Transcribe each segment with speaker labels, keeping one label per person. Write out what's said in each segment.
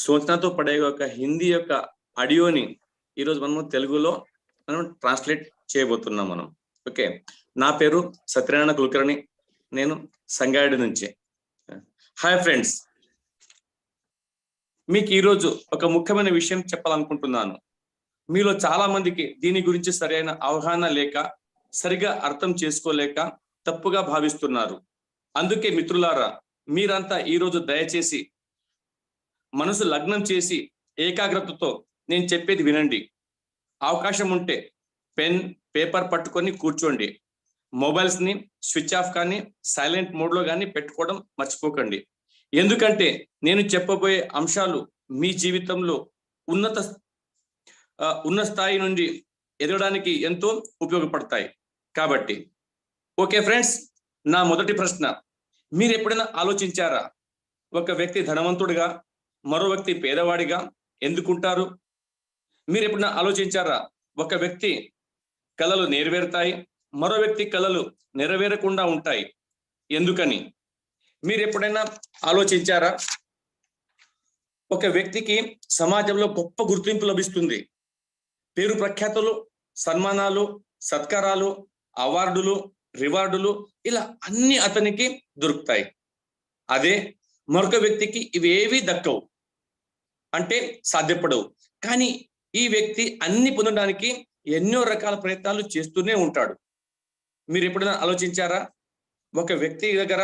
Speaker 1: సోచనతో పడే ఒక హిందీ యొక్క ఆడియోని ఈరోజు మనము తెలుగులో ట్రాన్స్లేట్ చేయబోతున్నాం మనం. ఓకే, నా పేరు సత్యనారాయణ కులకర్ణి, నేను సంగారెడ్డి నుంచి. హాయ్ ఫ్రెండ్స్, మీకు ఈరోజు ఒక ముఖ్యమైన విషయం చెప్పాలనుకుంటున్నాను. మీలో చాలా మందికి దీని గురించి సరైన అవగాహన లేక, సరిగా అర్థం చేసుకోలేక తప్పుగా భావిస్తున్నారు. అందుకే మిత్రులారా, మీరంతా ఈరోజు దయచేసి మనసు లగ్నం చేసి ఏకాగ్రతతో నేను చెప్పేది వినండి. అవకాశం ఉంటే పెన్ పేపర్ పట్టుకొని కూర్చోండి. మొబైల్స్ ని స్విచ్ ఆఫ్ కానీ సైలెంట్ మోడ్ లో కానీ పెట్టుకోవడం మర్చిపోకండి. ఎందుకంటే నేను చెప్పబోయే అంశాలు మీ జీవితంలో ఉన్న స్థాయి నుండి ఎదగడానికి ఎంతో ఉపయోగపడతాయి. కాబట్టి ఓకే ఫ్రెండ్స్, నా మొదటి ప్రశ్న, మీరు ఎప్పుడైనా ఆలోచించారా, ఒక వ్యక్తి ధనవంతుడిగా మరో వ్యక్తి పేదవాడిగా ఎందుకుంటారు? మీరు ఎప్పుడైనా ఆలోచించారా, ఒక వ్యక్తి కలలు నెరవేరుతాయి, మరో వ్యక్తి కలలు నెరవేరకుండా ఉంటాయి ఎందుకని? మీరు ఎప్పుడైనా ఆలోచించారా, ఒక వ్యక్తికి సమాజంలో గొప్ప గుర్తింపు లభిస్తుంది, పేరు ప్రఖ్యాతులు, సన్మానాలు, సత్కారాలు, అవార్డులు, రివార్డులు, ఇలా అన్ని అతనికి దొరుకుతాయి. అదే మరొక వ్యక్తికి ఇవేవి దక్కవు, అంటే సాధ్యపడవు. కానీ ఈ వ్యక్తి అన్ని పొందడానికి ఎన్నో రకాల ప్రయత్నాలు చేస్తూనే ఉంటాడు. మీరు ఎప్పుడైనా ఆలోచించారా, ఒక వ్యక్తి దగ్గర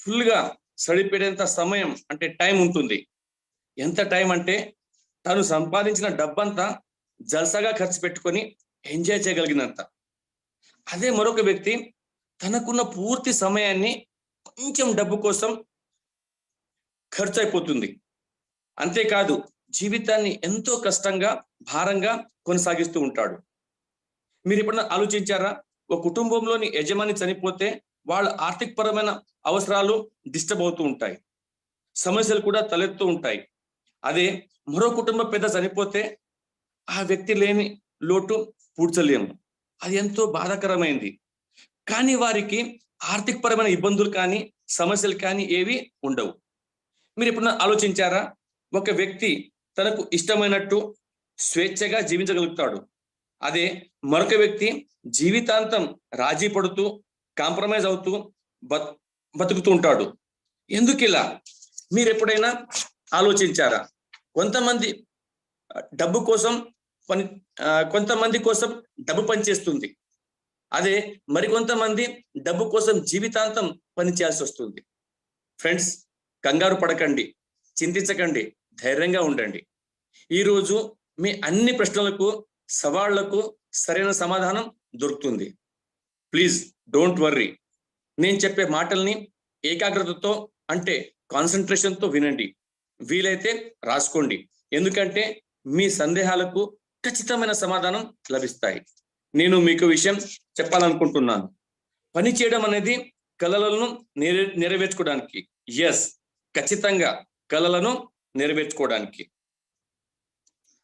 Speaker 1: ఫుల్గా సరిపడేంత సమయం అంటే టైం ఉంటుంది. ఎంత టైం అంటే తను సంపాదించిన డబ్బంతా జల్సాగా ఖర్చు పెట్టుకొని ఎంజాయ్ చేయగలిగినంత. అదే మరొక వ్యక్తి తనకున్న పూర్తి సమయాన్ని కొంచెం డబ్బు కోసం ఖర్చు అయిపోతుంది. అంతేకాదు జీవితాన్ని ఎంతో కష్టంగా, భారంగా కొనసాగిస్తూ ఉంటాడు. మీరు ఎప్పుడైనా ఆలోచించారా, ఒక కుటుంబంలోని యజమాని చనిపోతే వాళ్ళ ఆర్థిక పరమైన అవసరాలు డిస్టర్బ్ అవుతూ ఉంటాయి, సమస్యలు కూడా తలెత్తూ ఉంటాయి. అదే మరో కుటుంబ పెద్ద చనిపోతే ఆ వ్యక్తి లేని లోటు పూడ్చలేము, అది ఎంతో బాధాకరమైంది. కానీ వారికి ఆర్థిక పరమైన ఇబ్బందులు కానీ సమస్యలు కానీ ఏవి ఉండవు. మీరు ఎప్పుడైనా ఆలోచించారా, ఒక వ్యక్తి తనకు ఇష్టమైనట్టు స్వేచ్ఛగా జీవించగలుగుతాడు. అదే మరొక వ్యక్తి జీవితాంతం రాజీ పడుతూ, కాంప్రమైజ్ అవుతూ బతుకుతూ ఉంటాడు. ఎందుకు ఇలా? మీరు ఎప్పుడైనా ఆలోచించారా, కొంతమంది డబ్బు కోసం కొంతమంది కోసం డబ్బు పనిచేస్తుంది, అదే మరికొంతమంది డబ్బు కోసం జీవితాంతం పనిచేయాల్సి వస్తుంది. ఫ్రెండ్స్, కంగారు పడకండి, చింతించకండి, ధైర్యంగా ఉండండి. ఈరోజు మీ అన్ని ప్రశ్నలకు, సవాళ్లకు సరైన సమాధానం దొరుకుతుంది. Please don't worry. నేను చెప్పే మాటల్ని ఏకాగ్రతతో అంటే కాన్సన్ట్రేషన్తో వినండి. వీలైతే రాసుకోండి, ఎందుకంటే మీ సందేహాలకు ఖచ్చితమైన సమాధానం లభిస్తాయి. నేను మీకు విషయం చెప్పాలనుకుంటున్నాను. పని చేయడం అనేది కలలను నెరవేర్చుకోవడానికి. ఎస్, ఖచ్చితంగా కలలను నెరవేర్చుకోవడానికి.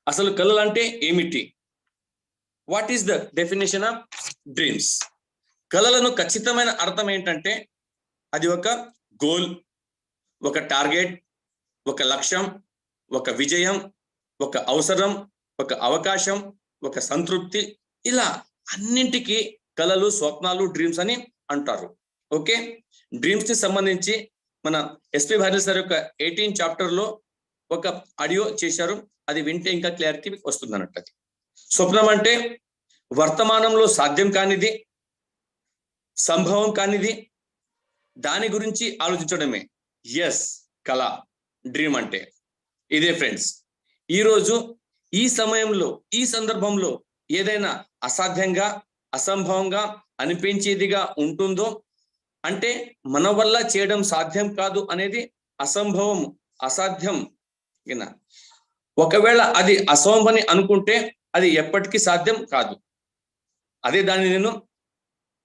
Speaker 1: అసలు కలలు అంటే ఏమిటి? What is the definition of dreams? కలలను ఖచ్చితమైన అర్థం ఏంటంటే అది ఒక గోల్, ఒక టార్గెట్, ఒక లక్ష్యం, ఒక విజయం, ఒక అవసరం, ఒక అవకాశం, ఒక సంతృప్తి, ఇలా అన్నింటికి కలలు, స్వప్నాలు, డ్రీమ్స్ అని అంటారు. ఓకే, డ్రీమ్స్ కి సంబంధించి మన ఎస్పి భార్గవి సార్ యొక్క 18 చాప్టర్లో ఒక ఆడియో చేశారు, అది వింటే ఇంకా క్లారిటీ వస్తుంది అన్నట్టు. అది స్వప్నం అంటే వర్తమానంలో సాధ్యం కానిది, సంభవం కానిది, దాని గురించి ఆలోచించడమే. ఎస్, కళ, డ్రీమ్ అంటే ఇదే ఫ్రెండ్స్. ఈరోజు ఈ సమయంలో, ఈ సందర్భంలో ఏదైనా అసాధ్యంగా, అసంభవంగా అనిపించేదిగా ఉంటుందో అంటే మన వల్ల చేయడం సాధ్యం కాదు అనేది అసంభవం, అసాధ్యం. ఒకవేళ అది అసంభవం అనుకుంటే అది ఎప్పటికీ సాధ్యం కాదు. అదే దాన్ని నేను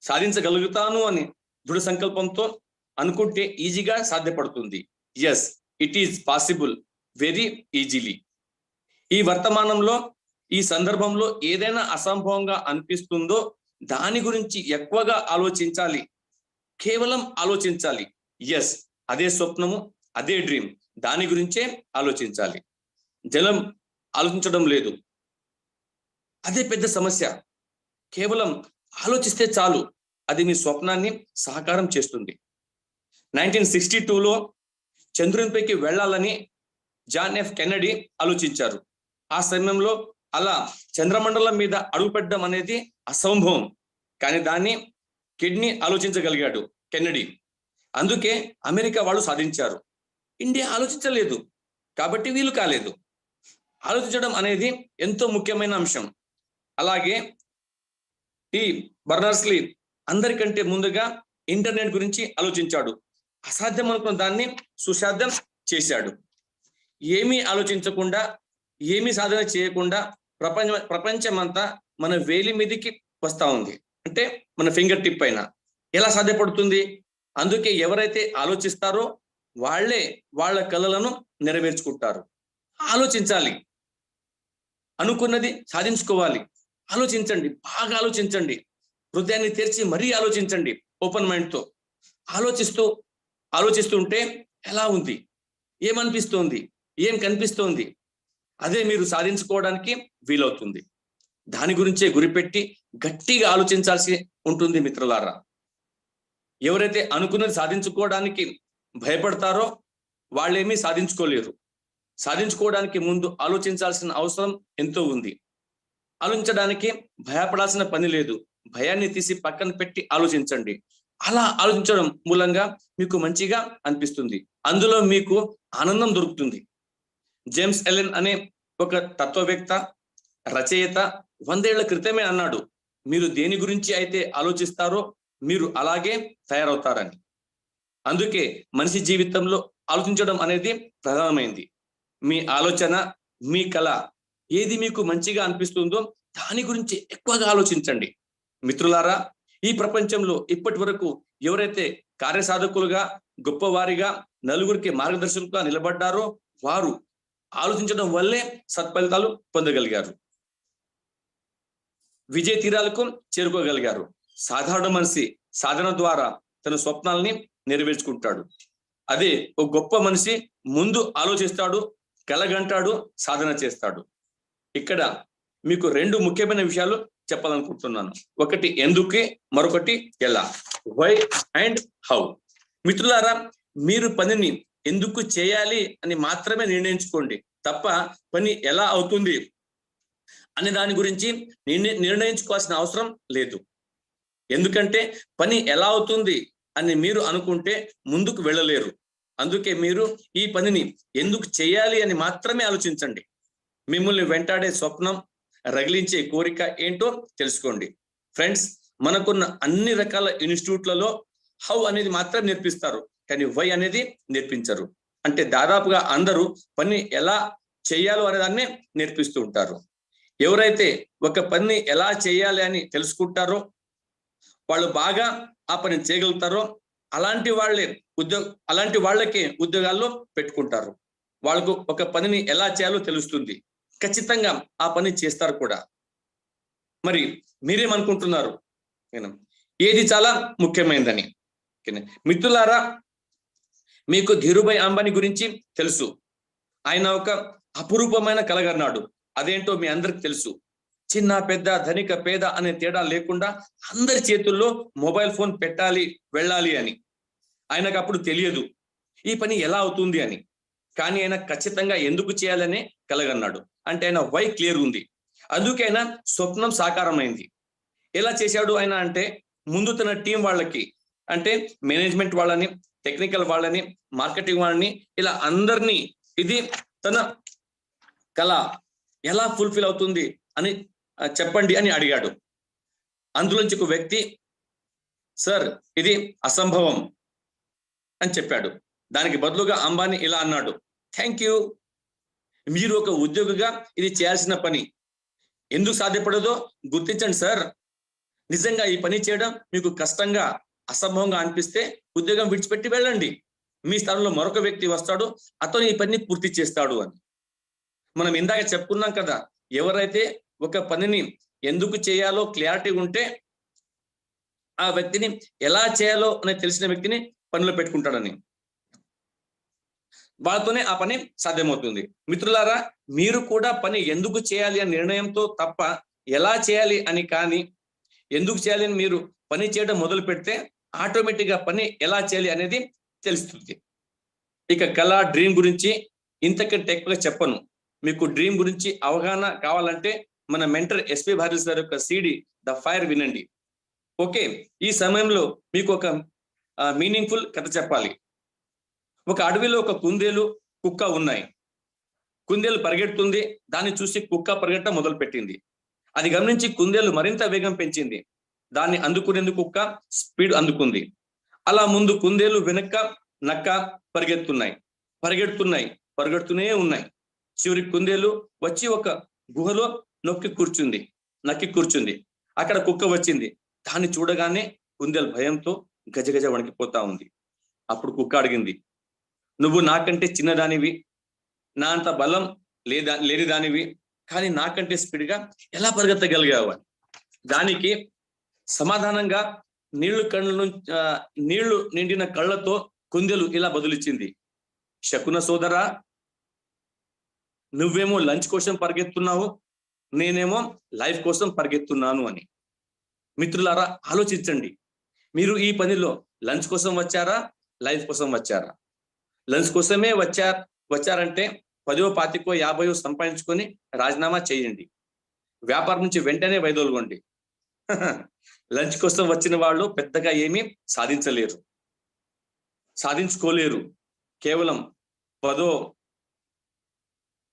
Speaker 1: సాధించగలుగుతాను అని దృఢ సంకల్పంతో అనుకుంటే ఈజీగా సాధ్యపడుతుంది. Yes, it is possible very easily. ఈ వర్తమానంలో, ఈ సందర్భంలో ఏదైనా అసంభవంగా అనిపిస్తుందో దాని గురించి ఎక్కువగా ఆలోచించాలి, కేవలం ఆలోచించాలి. ఎస్, అదే స్వప్నము, అదే డ్రీమ్, దాని గురించే ఆలోచించాలి. జనం ఆలోచించడం లేదు. అదే పెద్ద సమస్య. కేవలం ఆలోచిస్తే చాలు, అది మీ స్వప్నాన్ని సాకారం చేస్తుంది. 1962లో చంద్రునిపైకి వెళ్ళాలని జాన్ ఎఫ్ కెన్నడీ ఆలోచించారు. ఆ సమయంలో అలా చంద్రమండలం మీద అడుగుపెట్టడం అనేది అసంభవం. కానీ దాన్ని కిడ్నీ ఆలోచించగలిగాడు, కెన్నడీ. అందుకే అమెరికా వాళ్ళు సాధించారు. ఇండియా ఆలోచించలేదు కాబట్టి వీలు కాలేదు. ఆలోచించడం అనేది ఎంతో ముఖ్యమైన అంశం. అలాగే ఈ బర్నర్స్-లీ అందరికంటే ముందుగా ఇంటర్నెట్ గురించి ఆలోచించాడు. అసాధ్యం అనుకున్న దాన్ని సుసాధ్యం చేశాడు. ఏమీ ఆలోచించకుండా, ఏమీ సాధన చేయకుండా ప్రపంచమంతా మన వేలి మీదకి వస్తా ఉంది. అంటే మన ఫింగర్ టిప్ పైన ఎలా సాధ్యపడుతుంది? అందుకే ఎవరైతే ఆలోచిస్తారో వాళ్ళే వాళ్ళ కలలను నెరవేర్చుకుంటారు. ఆలోచించాలి, అనుకున్నది సాధించుకోవాలి. ఆలోచించండి, బాగా ఆలోచించండి. హృదయాన్ని తెరిచి మరీ ఆలోచించండి, ఓపెన్ మైండ్తో. ఆలోచిస్తుంటే ఎలా ఉంది, ఏమనిపిస్తోంది, ఏం కనిపిస్తోంది, అదే మీరు సాధించుకోవడానికి వీలవుతుంది. దాని గురించే గురిపెట్టి గట్టిగా ఆలోచించాల్సి ఉంటుంది మిత్రులారా. ఎవరైతే అనుకున్నది సాధించుకోవడానికి భయపడతారో వాళ్ళేమీ సాధించుకోలేరు. సాధించుకోవడానికి ముందు ఆలోచించాల్సిన అవసరం ఎంతో ఉంది. ఆలోచించడానికి భయపడాల్సిన పని లేదు. భయాన్ని తీసి పక్కన పెట్టి ఆలోచించండి. అలా ఆలోచించడం మూలంగా మీకు మంచిగా అనిపిస్తుంది. అందులో మీకు ఆనందం దొరుకుతుంది. జేమ్స్ ఎలెన్ అనే ఒక తత్వవేత్త, రచయిత 100 ఏళ్ల క్రితమే అన్నాడు, మీరు దేని గురించి అయితే ఆలోచిస్తారో మీరు అలాగే తయారవుతారని. అందుకే మనిషి జీవితంలో ఆలోచించడం అనేది ప్రధానమైంది. మీ ఆలోచన, మీ కళ ఏది మీకు మంచిగా అనిపిస్తుందో దాని గురించి ఎక్కువగా ఆలోచించండి. మిత్రులారా, ఈ ప్రపంచంలో ఇప్పటి వరకు ఎవరైతే కార్యసాధకులుగా, గొప్పవారిగా, నలుగురికి మార్గదర్శకులుగా నిలబడ్డారో వారు ఆలోచించడం వల్లే సత్ఫలితాలు పొందగలిగారు, విజయ తీరాలకు చేరుకోగలిగారు. సాధారణ మనిషి సాధన ద్వారా తన స్వప్నాల్ని నెరవేర్చుకుంటాడు. అదే ఒక గొప్ప మనిషి ముందు ఆలోచిస్తాడు, కలగంటాడు, సాధన చేస్తాడు. ఇక్కడ మీకు 2 ముఖ్యమైన విషయాలు చెప్పాలనుకుంటున్నాను. ఒకటి ఎందుకు, మరొకటి ఎలా. Why and how. మిత్రులారా, మీరు పనిని ఎందుకు చేయాలి అని మాత్రమే నిర్ణయించుకోండి తప్ప పని ఎలా అవుతుంది అనే దాని గురించి నిర్ణయించుకోవాల్సిన అవసరం లేదు. ఎందుకంటే పని ఎలా అవుతుంది అని మీరు అనుకుంటే ముందుకు వెళ్ళలేరు. అందుకే మీరు ఈ పనిని ఎందుకు చేయాలి అని మాత్రమే ఆలోచించండి. మిమ్మల్ని వెంటాడే స్వప్నం, రగిలించే కోరిక ఏంటో తెలుసుకోండి. ఫ్రెండ్స్, మనకున్న అన్ని రకాల ఇన్స్టిట్యూట్లలో హౌ అనేది మాత్రం నేర్పిస్తారు, కానీ వై అనేది నేర్పించరు. అంటే దాదాపుగా అందరూ పని ఎలా చేయాలో అనే దాన్నే నేర్పిస్తూ ఉంటారు. ఎవరైతే ఒక పని ఎలా చేయాలి అని తెలుసుకుంటారో, వాళ్ళు బాగా ఆ పని చేయగలుగుతారో అలాంటి వాళ్ళకే ఉద్యోగాల్లో పెట్టుకుంటారు. వాళ్ళకు ఒక పనిని ఎలా చేయాలో తెలుస్తుంది, ఖచ్చితంగా ఆ పని చేస్తారు కూడా. మరి మీరేమనుకుంటున్నారు? ఏది చాలా ముఖ్యమైనదని. మిత్రులారా, మీకు ధీరుభాయ్ అంబానీ గురించి తెలుసు. ఆయన ఒక అపురూపమైన కలగన్నాడు. అదేంటో మీ అందరికి తెలుసు. చిన్న పెద్ద, ధనిక పేద అనే తేడా లేకుండా అందరి చేతుల్లో మొబైల్ ఫోన్ పెట్టాలి, వెళ్ళాలి అని. ఆయనకు అప్పుడు తెలియదు ఈ పని ఎలా అవుతుంది అని. కానీ ఆయన ఖచ్చితంగా ఎందుకు చేయాలనే కలగన్నాడు. అంటే ఆయన వై క్లియర్ ఉంది. అందుకే ఆయన స్వప్నం సాకారమైంది. ఎలా చేశాడు ఆయన అంటే, ముందు తన టీం వాళ్ళకి, అంటే మేనేజ్మెంట్ వాళ్ళని, టెక్నికల్ వాళ్ళని, మార్కెటింగ్ వాళ్ళని, ఇలా అందరినీ ఇది తన కళ ఎలా ఫుల్ఫిల్ అవుతుంది అని చెప్పండి అని అడిగాడు. అందులోంచి ఒక వ్యక్తి, సార్ ఇది అసంభవం అని చెప్పాడు. దానికి బదులుగా అంబానీ ఇలా అన్నాడు, థ్యాంక్ యూ, మీరు ఒక ఉద్యోగిగా ఇది చేయాల్సిన పని. ఎందుకు సాధ్యపడదో గుర్తించండి సార్. నిజంగా ఈ పని చేయడం మీకు కష్టంగా, అసంభవంగా అనిపిస్తే ఉద్యోగం విడిచిపెట్టి వెళ్ళండి. మీ స్థానంలో మరొక వ్యక్తి వస్తాడు, అతను ఈ పనిని పూర్తి చేస్తాడు అని. మనం ఇందాక చెప్పుకున్నాం కదా, ఎవరైతే ఒక పనిని ఎందుకు చేయాలో క్లారిటీ ఉంటే ఆ వ్యక్తిని ఎలా చేయాలో అని తెలిసిన వ్యక్తిని పనిలో పెట్టుకుంటాడని. వాళ్ళతోనే ఆ పని సాధ్యమవుతుంది. మిత్రులారా, మీరు కూడా పని ఎందుకు చేయాలి అనే నిర్ణయంతో తప్ప ఎలా చేయాలి అని కానీ, ఎందుకు చేయాలి అని మీరు పని చేయడం మొదలు పెడితే ఆటోమేటిక్ గా పని ఎలా చేయాలి అనేది తెలుస్తుంది. ఇక కళ, డ్రీమ్ గురించి ఇంతకంటే ఎక్కువగా చెప్పను. మీకు డ్రీమ్ గురించి అవగాహన కావాలంటే మన మెంటర్ ఎస్పి భారతి సార్ యొక్క సిడి ద ఫైర్ వినండి. ఓకే, ఈ సమయంలో మీకు ఒక మీనింగ్ఫుల్ కథ చెప్పాలి. ఒక అడవిలో ఒక కుందేలు, కుక్క ఉన్నాయి. కుందేలు పరిగెడుతుంది, దాన్ని చూసి కుక్క పరిగెట్టడం మొదలు పెట్టింది. అది గమనించి కుందేలు మరింత వేగం పెంచింది. దాన్ని అందుకునేందుకు కుక్క స్పీడ్ అందుకుంది. అలా ముందు కుందేలు, వెనక నక్క పరిగెడుతూనే ఉన్నాయి. చివరికి కుందేలు వచ్చి ఒక గుహలో నక్కి కూర్చుంది. అక్కడ కుక్క వచ్చింది. దాన్ని చూడగానే కుందేలు భయంతో గజగజ వణికిపోతా ఉంది. అప్పుడు కుక్క అడిగింది, నువ్వు నాకంటే చిన్నదానివి, నా అంత బలం లేని దానివి, కానీ నాకంటే స్పీడ్గా ఎలా పరిగెత్తగలిగావు అని. దానికి సమాధానంగా నీళ్లు నిండిన కళ్ళతో కుందేలు ఇలా బదులిచ్చింది, శకున సోదరా, నువ్వేమో లంచ్ కోసం పరిగెత్తున్నావు, నేనేమో లైఫ్ కోసం పరిగెత్తున్నాను అని. మిత్రులారా, ఆలోచించండి. మీరు ఈ పనిలో లంచ్ కోసం వచ్చారా, లైఫ్ కోసం వచ్చారా? లంచ్ కోసమే వచ్చారంటే 10, 25, 50 సంపాదించుకొని రాజీనామా చేయండి. వ్యాపారం నుంచి వెంటనే వైదొలగండి. లంచ్ కోసం వచ్చిన వాళ్ళు పెద్దగా ఏమీ సాధించుకోలేరు. కేవలం 10,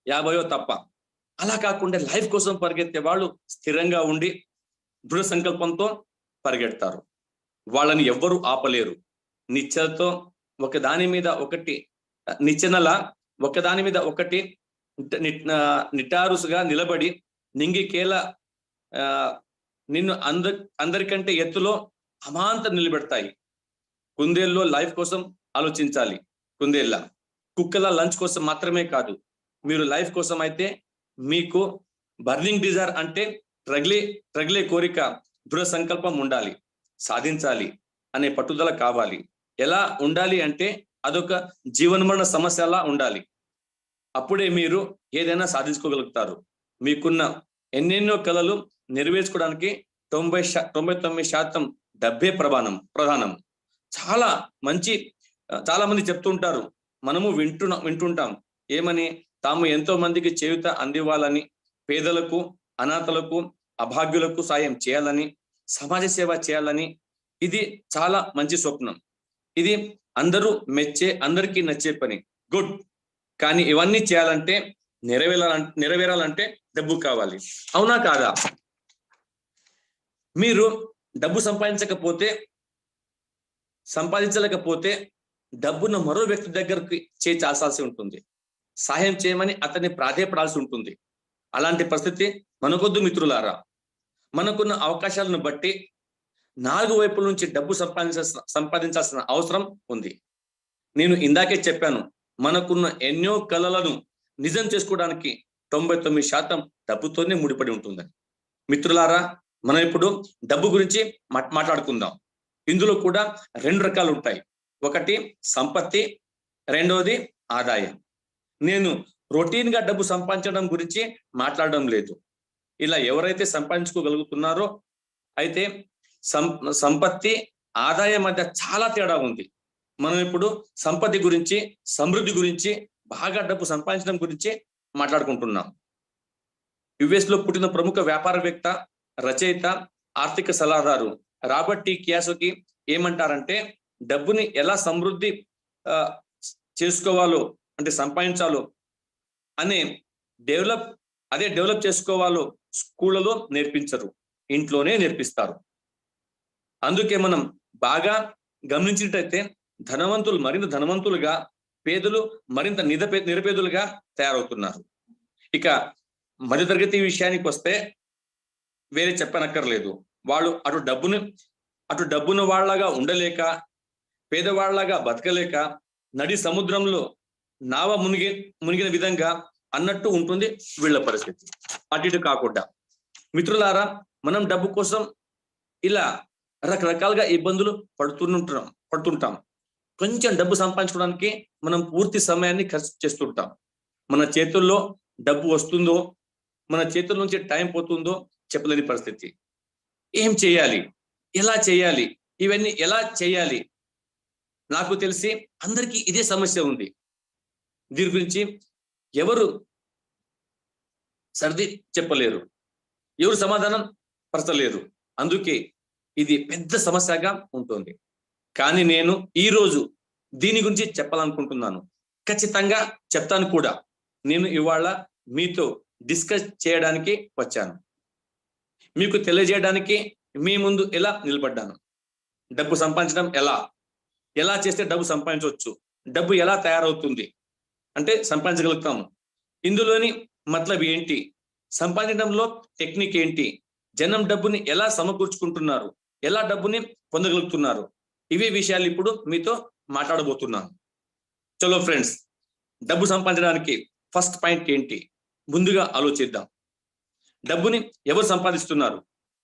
Speaker 1: 50 తప్ప. అలా కాకుండా లైఫ్ కోసం పరిగెత్తే వాళ్ళు స్థిరంగా ఉండి దృఢ సంకల్పంతో పరిగెడతారు. వాళ్ళని ఎవ్వరూ ఆపలేరు. నిశ్చలతో ఒకదాని మీద ఒకటి నిటారుసుగా నిలబడి నింగికేలా నిన్ను అందరికంటే ఎత్తులో అమాంతం నిలబెడతాయి. కుందేల్లో లైఫ్ కోసం ఆలోచించాలి. కుక్కల లంచ్ కోసం మాత్రమే కాదు. మీరు లైఫ్ కోసం అయితే మీకు బర్నింగ్ డిజైర్ అంటే రగిలే కోరిక, దృఢ సంకల్పం ఉండాలి. సాధించాలి అనే పట్టుదల కావాలి. ఎలా ఉండాలి అంటే అదొక జీవనమరణ సమస్యలా ఉండాలి. అప్పుడే మీరు ఏదైనా సాధించుకోగలుగుతారు. మీకున్న ఎన్నెన్నో కళలు నెరవేర్చుకోవడానికి 99% డబ్బే ప్రధానం. చాలా మంది చెప్తుంటారు, మనము వింటుంటాం ఏమని, తాము ఎంతో మందికి చేయూత అందివ్వాలని, పేదలకు, అనాథలకు, అభాగ్యులకు సాయం చేయాలని, సమాజ సేవ చేయాలని. ఇది చాలా మంచి స్వప్నం. ఇది అందరికీ నచ్చే పని. గుడ్. కానీ ఇవన్నీ చేయాలంటే, నెరవేరాలంటే డబ్బు కావాలి. అవునా కాదా? మీరు డబ్బు సంపాదించలేకపోతే డబ్బును మరో వ్యక్తి దగ్గరికి చేర్చాల్సి ఉంటుంది. సహాయం చేయమని అతన్ని ప్రాధేయపడాల్సి ఉంటుంది. అలాంటి పరిస్థితి మనకొద్దు మిత్రులారా. మనకున్న అవకాశాలను బట్టి 4 వైపుల నుంచి డబ్బు సంపాదించాల్సిన అవసరం ఉంది. నేను ఇందాకే చెప్పాను, మనకున్న ఎన్నో కలలను నిజం చేసుకోవడానికి 99% డబ్బుతోనే ముడిపడి ఉంటుందని. మిత్రులారా, మనం ఇప్పుడు డబ్బు గురించి మాట్లాడుకుందాం. ఇందులో కూడా 2 రకాలు ఉంటాయి. ఒకటి సంపత్తి, రెండోది ఆదాయం. నేను రొటీన్ గా డబ్బు సంపాదించడం గురించి మాట్లాడడం లేదు. ఇలా ఎవరైతే సంపాదించుకోగలుగుతున్నారో అయితే సంపత్తి, ఆదాయం మధ్య చాలా తేడా ఉంది. మనం ఇప్పుడు సంపత్తి గురించి, సమృద్ధి గురించి, బాగా డబ్బు సంపాదించడం గురించి మాట్లాడుకుంటున్నాం. యుఎస్ లో పుట్టిన ప్రముఖ వ్యాపారవేత్త, రచయిత, ఆర్థిక సలహాదారు రాబర్ట్ టి కియోసాకి ఏమంటారంటే, డబ్బుని ఎలా సమృద్ధి చేసుకోవాలో, అంటే సంపాదించాలో డెవలప్ చేసుకోవాలో స్కూళ్ళలో నేర్పించరు, ఇంట్లోనే నేర్పిస్తారు. అందుకే మనం బాగా గమనించినట్టయితే ధనవంతులు మరింత ధనవంతులుగా, పేదలు మరింత నిరుపేదలుగా తయారవుతున్నారు. ఇక మధ్యతరగతి విషయానికి వస్తే వేరే చెప్పనక్కర్లేదు. వాళ్ళు అటు డబ్బును వాళ్ళగా ఉండలేక, పేదవాళ్లాగా బతకలేక, నడి సముద్రంలో నావ మునిగిన విధంగా అన్నట్టు ఉంటుంది వీళ్ళ పరిస్థితి. అటు ఇటు కాకుండా మిత్రులారా, మనం డబ్బు కోసం ఇలా రకరకాలుగా ఇబ్బందులు పడుతుంటాం. కొంచెం డబ్బు సంపాదించుకోవడానికి మనం పూర్తి సమయాన్ని ఖర్చు చేస్తుంటాం. మన చేతుల్లో డబ్బు వస్తుందో, మన చేతుల నుంచి టైం పోతుందో చెప్పలేని పరిస్థితి. ఏం చేయాలి, ఎలా చేయాలి, ఇవన్నీ ఎలా చేయాలి? నాకు తెలిసి అందరికీ ఇదే సమస్య ఉంది. దీని గురించి ఎవరు సర్ది చెప్పలేరు, ఎవరు సమాధానం పరచలేరు. అందుకే ఇది పెద్ద సమస్యగా ఉంటుంది. కానీ నేను ఈరోజు దీని గురించి చెప్పాలనుకుంటున్నాను. ఖచ్చితంగా చెప్తాను కూడా. నేను ఇవాళ మీతో డిస్కస్ చేయడానికి వచ్చాను. మీకు తెలియజేయడానికి మీ ముందు ఎలా నిలబడ్డాను. డబ్బు సంపాదించడం ఎలా చేస్తే డబ్బు సంపాదించవచ్చు, డబ్బు ఎలా తయారవుతుంది అంటే సంపాదించగలుగుతాము, ఇందులోని మతలబ్ ఏంటి, సంపాదించడంలో టెక్నిక్ ఏంటి, జనం డబ్బుని ఎలా సమకూర్చుకుంటున్నారు, ఎలా డబ్బుని పొందగలుగుతున్నారు, ఇవే విషయాలు ఇప్పుడు మీతో మాట్లాడబోతున్నాను. చలో ఫ్రెండ్స్, డబ్బు సంపాదించడానికి ఫస్ట్ పాయింట్ ఏంటి ముందుగా ఆలోచిద్దాం. డబ్బుని ఎవరు సంపాదిస్తున్నారు?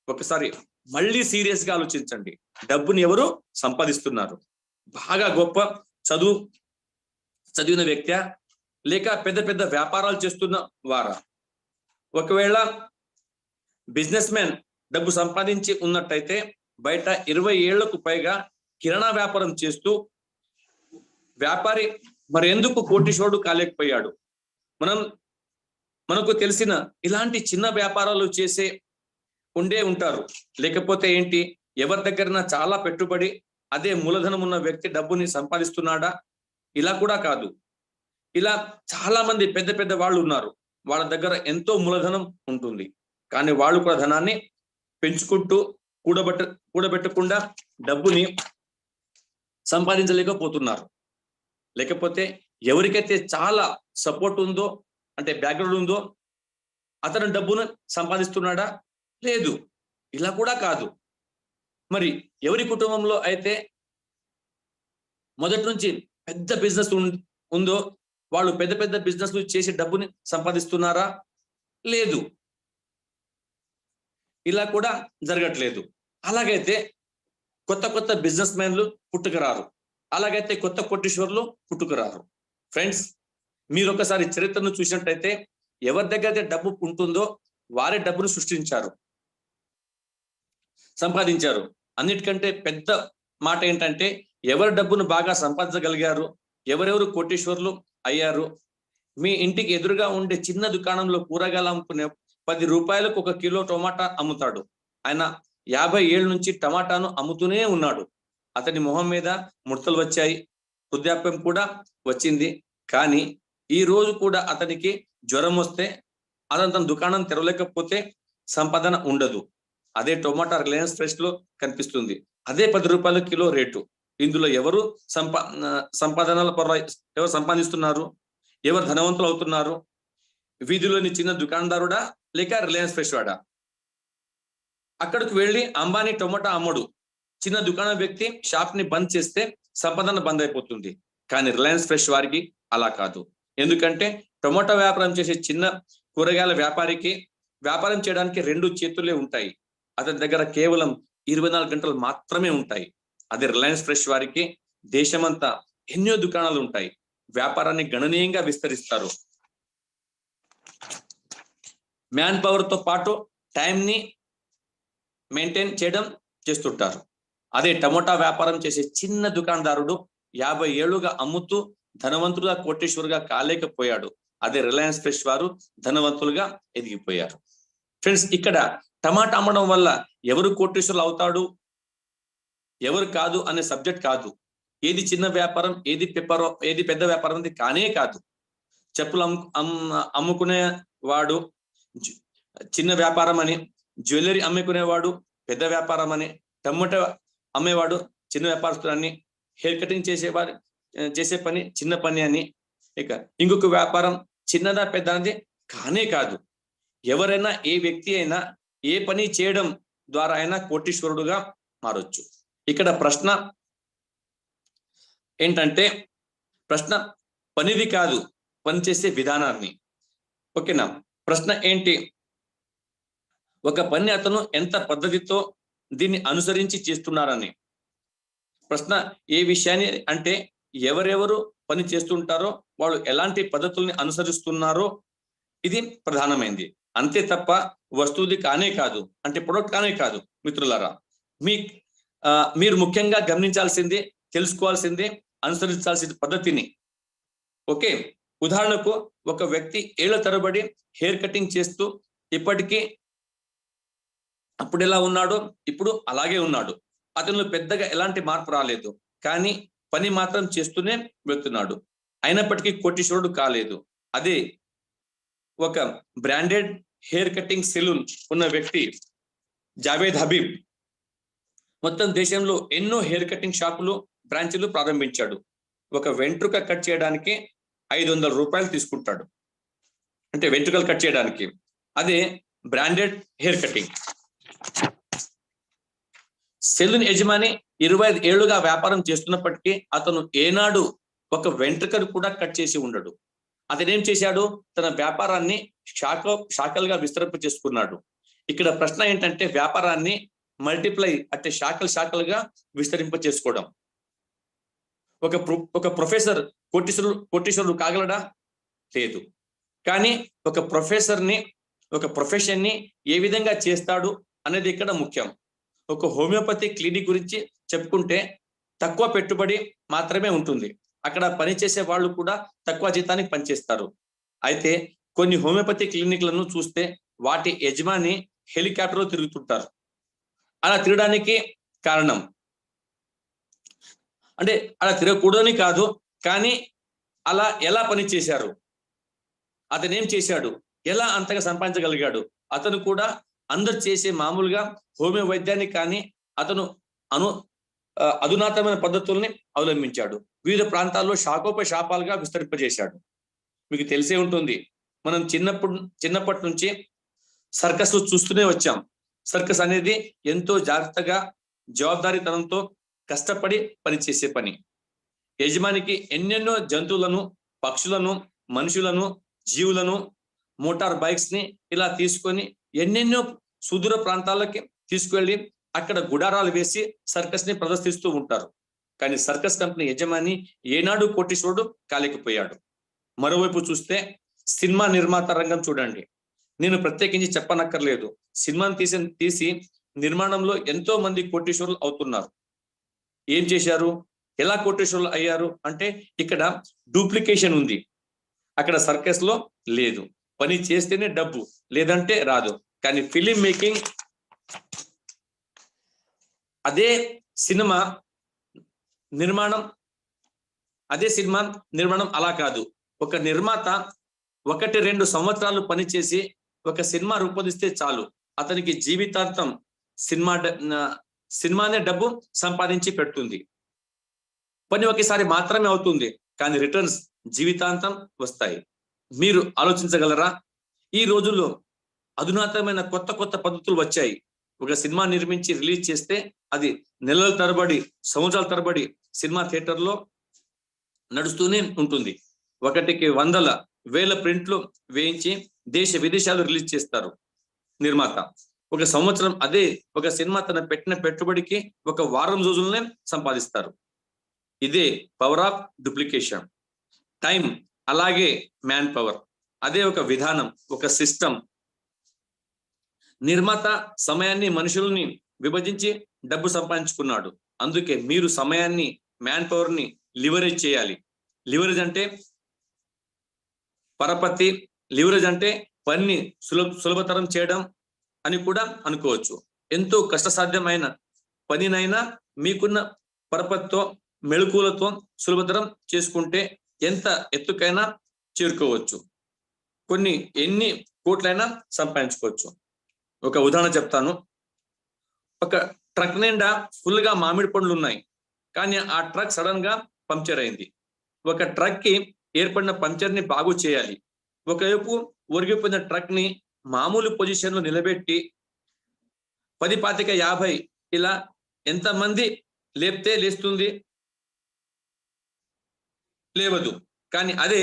Speaker 1: ఒకసారి మళ్ళీ సీరియస్ గా ఆలోచించండి. డబ్బుని ఎవరు సంపాదిస్తున్నారు? బాగా గొప్ప చదివిన వ్యక్తి, లేక పెద్ద పెద్ద వ్యాపారాలు చేస్తున్న వారా? ఒకవేళ బిజినెస్ మ్యాన్ డబ్బు సంపాదించి ఉన్నట్టయితే బయట 20 ఏళ్లకు పైగా కిరాణా వ్యాపారం చేస్తూ వ్యాపారి మరి ఎందుకు కోటీశ్వరుడు కాలేకపోయాడు? మనకు తెలిసిన ఇలాంటి చిన్న వ్యాపారాలు చేసే ఉంటారు. లేకపోతే ఏంటి, ఎవరి దగ్గర చాలా పెట్టుబడి, అదే మూలధనం ఉన్న వ్యక్తి డబ్బుని సంపాదిస్తున్నాడా? ఇలా కూడా కాదు. ఇలా చాలా మంది పెద్ద పెద్ద వాళ్ళు ఉన్నారు. వాళ్ళ దగ్గర ఎంతో మూలధనం ఉంటుంది, కానీ వాళ్ళు కూడా ధనాన్ని పెంచుకుంటూ కూడబెట్టకుండా డబ్బుని సంపాదించలేకపోతున్నారు. లేకపోతే ఎవరికైతే చాలా సపోర్ట్ ఉందో, అంటే బ్యాక్గ్రౌండ్ ఉందో, అతను డబ్బును సంపాదిస్తున్నాడా? లేదు. ఇలా కూడా కాదు. మరి ఎవరి కుటుంబంలో అయితే మొదటి నుంచి పెద్ద బిజినెస్ ఉందో వాళ్ళు పెద్ద పెద్ద బిజినెస్లు చేసి డబ్బుని సంపాదిస్తున్నారా? లేదు. ఇలా కూడా జరగట్లేదు. అలాగైతే కొత్త బిజినెస్ మ్యాన్లు పుట్టుకురారు, అలాగైతే కొత్త కోటీశ్వరులు పుట్టుకురారు. ఫ్రెండ్స్, మీరు ఒకసారి చరిత్రను చూసినట్టయితే ఎవరి దగ్గర డబ్బు ఉంటుందో వారే డబ్బును సృష్టించారు, సంపాదించారు. అన్నిటికంటే పెద్ద మాట ఏంటంటే ఎవరి డబ్బును బాగా సంపాదించగలిగారు, ఎవరెవరు కోటీశ్వరులు అయ్యారు. మీ ఇంటికి ఎదురుగా ఉండే చిన్న దుకాణంలో కూరగాయలు అమ్ముకునే 10 రూపాయలకు 1 కిలో టమాటా అమ్ముతాడు. ఆయన 50 ఏళ్ళ నుంచి టమాటాను అమ్ముతూనే ఉన్నాడు. అతని మొహం మీద ముడతలు వచ్చాయి, వృద్ధాప్యం కూడా వచ్చింది. కానీ ఈ రోజు కూడా అతనికి జ్వరం వస్తే అతను తన దుకాణం తెరవలేకపోతే సంపాదన ఉండదు. అదే టొమాటో రిలయన్స్ ఫ్రెష్ లో కనిపిస్తుంది. అదే 10 రూపాయల కిలో రేటు. ఇందులో ఎవరు ఎవరు సంపాదిస్తున్నారు, ఎవరు ధనవంతులు అవుతున్నారు? వీధిలోని చిన్న దుకాణదారుడా, లేక రిలయన్స్ ఫ్రెష్ వాడా? అక్కడికి వెళ్ళి అంబానీ టొమాటో అమ్మడు. చిన్న దుకాణం వ్యక్తి షాప్ ని బంద్ చేస్తే సంపాదన బంద్ అయిపోతుంది. కానీ రిలయన్స్ ఫ్రెష్ వారికి అలా కాదు. ఎందుకంటే టొమాటో వ్యాపారం చేసే చిన్న కూరగాయల వ్యాపారికి వ్యాపారం చేయడానికి 2 చేతులే ఉంటాయి. అతని దగ్గర కేవలం 24 గంటలు మాత్రమే ఉంటాయి. అదే రిలయన్స్ ఫ్రెష్ వారికి దేశమంతా ఎన్నో దుకాణాలు ఉంటాయి. వ్యాపారాన్ని గణనీయంగా విస్తరిస్తారు. మ్యాన్ పవర్ తో పాటు టైం ని మెయింటైన్ చేయడం చేస్తుంటారు. అదే టమోటా వ్యాపారం చేసే చిన్న దుకాణదారుడు 50 ఏళ్లుగా అమ్ముతూ ధనవంతులుగా కోటీశ్వరుగా కాలేకపోయాడు. అదే రిలయన్స్ ఫ్రెష్ వారు ధనవంతులుగా ఎదిగిపోయారు. ఫ్రెండ్స్, ఇక్కడ టమాటా అమ్మడం వల్ల ఎవరు కోటీశ్వరులు అవుతాడు, ఎవరు కాదు అనే సబ్జెక్ట్ కాదు. ఏది చిన్న వ్యాపారం, ఏది పెద్ద వ్యాపారం అనేది కానే కాదు. చెప్పులు అమ్ముకునే వాడు చిన్న వ్యాపారం అని, జ్యువెలరీ అమ్ముకునేవాడు పెద్ద వ్యాపారం అని, టమాటో అమ్మేవాడు చిన్న వ్యాపారస్తులని, హెయిర్ కటింగ్ చేసే పని చిన్న పని అని, ఇక ఇంకొక వ్యాపారం చిన్నదా పెద్ద అనేది కానే కాదు. ఎవరైనా, ఏ వ్యక్తి అయినా ఏ పని చేయడం ద్వారా అయినా కోటీశ్వరుడుగా మారొచ్చు. ఇక్కడ ప్రశ్న ఏంటంటే, ప్రశ్న పనిది కాదు, పనిచేసే విధానాన్ని. ఓకేనా? ప్రశ్న ఏంటి, ఒక పని అతను ఎంత పద్ధతితో దీన్ని అనుసరించి చేస్తున్నారని. ప్రశ్న ఏ విషయాన్ని అంటే ఎవరెవరు పని చేస్తుంటారో వాళ్ళు ఎలాంటి పద్ధతుల్ని అనుసరిస్తున్నారో ఇది ప్రధానమైంది. అంతే తప్ప వస్తువుది కానే కాదు, అంటే ప్రొడక్ట్ కానే కాదు. మిత్రులారా, మీరు ముఖ్యంగా గమనించాల్సింది, తెలుసుకోవాల్సింది, అనుసరించాల్సిన పద్ధతిని. ఓకే, ఉదాహరణకు ఒక వ్యక్తి ఏళ్ల తరబడి హెయిర్ కటింగ్ చేస్తూ ఇప్పటికీ అప్పుడు ఎలా ఉన్నాడో ఇప్పుడు అలాగే ఉన్నాడు. అతనిలో పెద్దగా ఎలాంటి మార్పు రాలేదు, కానీ పని మాత్రం చేస్తూనే వెళ్తున్నాడు. అయినప్పటికీ కోటీశ్వరుడు కాలేదు. అదే ఒక బ్రాండెడ్ హెయిర్ కటింగ్ సెలూన్ ఉన్న వ్యక్తి జావేద్ హబీబ్ మొత్తం దేశంలో ఎన్నో హెయిర్ కటింగ్ షాపులు, బ్రాంచ్లు ప్రారంభించాడు. ఒక వెంట్రుక కట్ చేయడానికి 500 రూపాయలు తీసుకుంటాడు, అంటే వెంట్రుకలు కట్ చేయడానికి. అదే బ్రాండెడ్ హెయిర్ కటింగ్. సెలూన్ యజమాని 25 ఏళ్లుగా వ్యాపారం చేస్తున్నప్పటికీ అతను ఏనాడు ఒక వెంట్రుకను కూడా కట్ చేసి ఉండడు. అతను ఏం చేశాడు? తన వ్యాపారాన్ని శాఖలుగా విస్తరింప చేసుకున్నాడు. ఇక్కడ ప్రశ్న ఏంటంటే వ్యాపారాన్ని మల్టిప్లై అంటే శాఖలుగా విస్తరింప చేసుకోవడం. ఒక ప్రొఫెసర్ కోటీశ్వరుడు కాగలడా? లేదు. కానీ ఒక ప్రొఫెషన్ని ఏ విధంగా చేస్తాడు అనేది ఇక్కడ ముఖ్యం. ఒక హోమియోపతి క్లినిక్ గురించి చెప్పుకుంటే తక్కువ పెట్టుబడి మాత్రమే ఉంటుంది. అక్కడ పనిచేసే వాళ్ళు కూడా తక్కువ జీతానికి పనిచేస్తారు. అయితే కొన్ని హోమియోపతి క్లినిక్లను చూస్తే వాటి యజమాని హెలికాప్టర్లో తిరుగుతుంటారు. అలా తిరగడానికి కారణం అంటే అలా తిరగకూడదని కాదు, కానీ అలా ఎలా పని చేశారు, అతను ఏం చేశాడు, ఎలా అంతగా సంపాదించగలిగాడు? అతను కూడా అందరు చేసే మామూలుగా హోమియో వైద్యాన్ని కానీ అతను అధునాతమైన పద్ధతుల్ని అవలంబించాడు. వివిధ ప్రాంతాల్లో శాఖోపశాఖలుగా విస్తరింపజేశాడు. మీకు తెలిసే ఉంటుంది, మనం చిన్నప్పటి నుంచి సర్కస్ చూస్తూనే వచ్చాం. సర్కస్ అనేది ఎంతో జాగ్రత్తగా, జవాబుదారీతనంతో కష్టపడి పనిచేసే పని. యజమానికి ఎన్నెన్నో జంతువులను, పక్షులను, మనుషులను, జీవులను, మోటార్ బైక్స్ ని ఇలా తీసుకొని ఎన్నెన్నో సుదూర ప్రాంతాలకి తీసుకువెళ్ళి అక్కడ గుడారాలు వేసి సర్కస్ ని ప్రదర్శిస్తూ ఉంటారు. కానీ సర్కస్ కంపెనీ యజమాని ఏనాడు కోటీశ్వరుడు కాలేకపోయాడు. మరోవైపు చూస్తే సినిమా నిర్మాత రంగం చూడండి. నేను ప్రత్యేకించి చెప్పనక్కర్లేదు, సినిమాను తీసి నిర్మాణంలో ఎంతో మంది కోటీశ్వరులు అవుతున్నారు. ఏం చేశారు? ఎలా కోటీశ్వరులు అయ్యారు అంటే ఇక్కడ డూప్లికేషన్ ఉంది, అక్కడ సర్కస్ లో లేదు. పని చేస్తేనే డబ్బు, లేదంటే రాదు. కానీ ఫిలిం మేకింగ్, అదే సినిమా నిర్మాణం అలా కాదు. ఒక నిర్మాత 1-2 సంవత్సరాలు పనిచేసి ఒక సినిమా రూపొందిస్తే చాలు, అతనికి జీవితాంతం సినిమానే డబ్బు సంపాదించి పెడుతుంది. పని ఒకసారి మాత్రమే అవుతుంది, కానీ రిటర్న్స్ జీవితాంతం వస్తాయి. మీరు ఆలోచించగలరా? ఈ రోజుల్లో అధునాతనమైన కొత్త పద్ధతులు వచ్చాయి. ఒక సినిమా నిర్మించి రిలీజ్ చేస్తే అది నెలల తరబడి, సంవత్సరాల తరబడి సినిమా థియేటర్లో నడుస్తూనే ఉంటుంది. 100,000 ప్రింట్లు వేయించి దేశ విదేశాలు రిలీజ్ చేస్తారు నిర్మాత. ఒక సంవత్సరం అదే ఒక సినిమా తన పెట్టిన పెట్టుబడికి 1 వారం రోజులనే సంపాదిస్తారు. ఇదే పవర్ ఆఫ్ డూప్లికేషన్. టైం, అలాగే మ్యాన్ పవర్, అదే ఒక విధానం, ఒక సిస్టమ్. నిర్మాత సమయాన్ని, మనుషుల్ని విభజించి డబ్బు సంపాదించుకున్నాడు. అందుకే మీరు సమయాన్ని, మ్యాన్ పవర్ ని లివరేజ్ చేయాలి. లివరేజ్ అంటే పరపతి, లివరేజ్ అంటే పని సులభతరం చేయడం అని కూడా అనుకోవచ్చు. ఎంతో కష్టసాధ్యమైన పనినైనా మీకున్న పరపతితో, మెళకువలతో సులభతరం చేసుకుంటే ఎంత ఎత్తుకైనా చేరుకోవచ్చు, ఎన్ని కోట్లైనా సంపాదించుకోవచ్చు. ఒక ఉదాహరణ చెప్తాను. ఒక ట్రక్ నిండా ఫుల్ గా మామిడి పండ్లు ఉన్నాయి, కానీ ఆ ట్రక్ సడన్ గా పంక్చర్ అయింది. ఒక ట్రక్ కి ఏర్పడిన పంక్చర్ ని బాగు చేయాలి. ఒకవైపు ఒరిగిపోయిన ట్రక్ ని మామూలు పొజిషన్ లో నిలబెట్టి 10, 25, 50 ఇలా ఎంతమంది లేపితే లేస్తుంది? లేవదు. కానీ అదే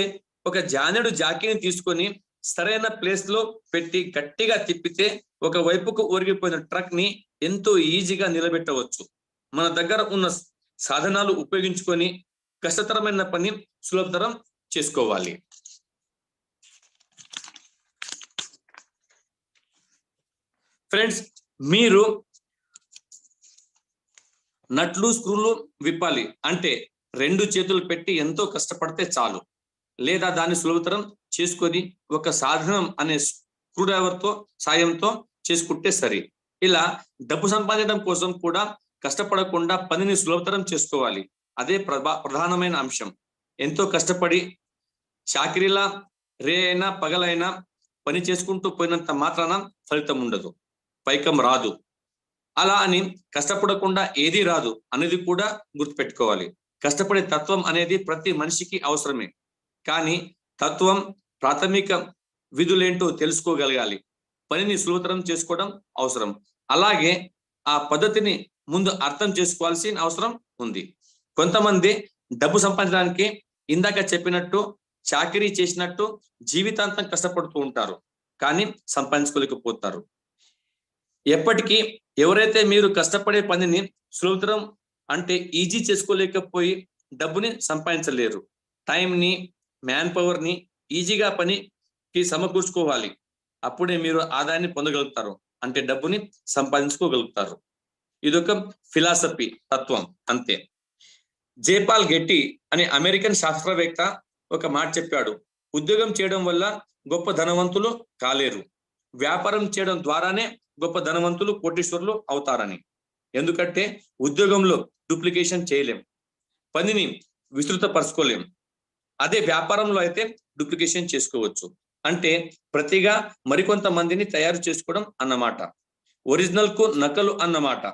Speaker 1: ఒక జానెడు జాకీని తీసుకొని సరైన ప్లేస్ లో పెట్టి గట్టిగా తిప్పితే ఒక వైపుకు ఒరిగిపోయిన ట్రక్ ని ఎంతో ఈజీగా నిలబెట్టవచ్చు. మన దగ్గర ఉన్న సాధనాలు ఉపయోగించుకొని కష్టతరమైన పని సులభతరం చేసుకోవాలి. ఫ్రెండ్స్, మీరు నట్లు స్క్రూలు విప్పాలి అంటే 2 చేతులు పెట్టి ఎంతో కష్టపడితే చాలు, లేదా దాన్ని సులభతరం చేసుకొని ఒక సాధనం అనే స్క్రూ డ్రైవర్ తో సాయంతో చేసుకుంటే సరి. ఇలా డబ్బు సంపాదించడం కోసం కూడా కష్టపడకుండా పనిని సులభతరం చేసుకోవాలి. అదే ప్రధానమైన అంశం. ఎంతో కష్టపడి చాకిరీలా రే అయినా పగలైనా పని చేసుకుంటూ పోయినంత మాత్రాన ఫలితం ఉండదు, పైకం రాదు. అలా అని కష్టపడకుండా ఏదీ రాదు అనేది కూడా గుర్తుపెట్టుకోవాలి. కష్టపడే తత్వం అనేది ప్రతి మనిషికి అవసరమే, కానీ తత్వం ప్రాథమిక విధులేంటో తెలుసుకోగలగాలి. పనిని సులభతరం చేసుకోవడం అవసరం. అలాగే ఆ పద్ధతిని ముందు అర్థం చేసుకోవాల్సిన అవసరం ఉంది. కొంతమంది డబ్బు సంపాదించడానికి ఇందాక చెప్పినట్టు చాకరీ చేసినట్టు జీవితాంతం కష్టపడుతూ ఉంటారు, కానీ సంపాదించుకోలేకపోతారు. ఎప్పటికీ ఎవరైతే మీరు కష్టపడే పనిని సులభతరం అంటే ఈజీ చేసుకోలేకపోయి డబ్బుని సంపాదించలేరు. టైంని, మ్యాన్ పవర్ని ఈజీగా పనికి సమకూర్చుకోవాలి. అప్పుడే మీరు ఆదాయాన్ని పొందగలుగుతారు, అంటే డబ్బుని సంపాదించుకోగలుగుతారు. ఇదొక ఫిలాసఫీ, తత్వం అంతే. జేపాల్ గెట్టి అనే అమెరికన్ శాస్త్రవేత్త ఒక మాట చెప్పాడు: ఉద్యోగం చేయడం వల్ల గొప్ప ధనవంతులు కాలేరు, వ్యాపారం చేయడం ద్వారానే గొప్ప ధనవంతులు, కోటీశ్వరులు అవుతారని. ఎందుకంటే ఉద్యోగంలో డూప్లికేషన్ చేయలేం, పనిని విస్తృతపరచుకోలేం. అదే వ్యాపారంలో అయితే డూప్లికేషన్ చేసుకోవచ్చు. అంటే ప్రతిగా మరికొంతమందిని తయారు చేసుకోవడం అన్నమాట. ఒరిజినల్ కు నకలు అన్నమాట.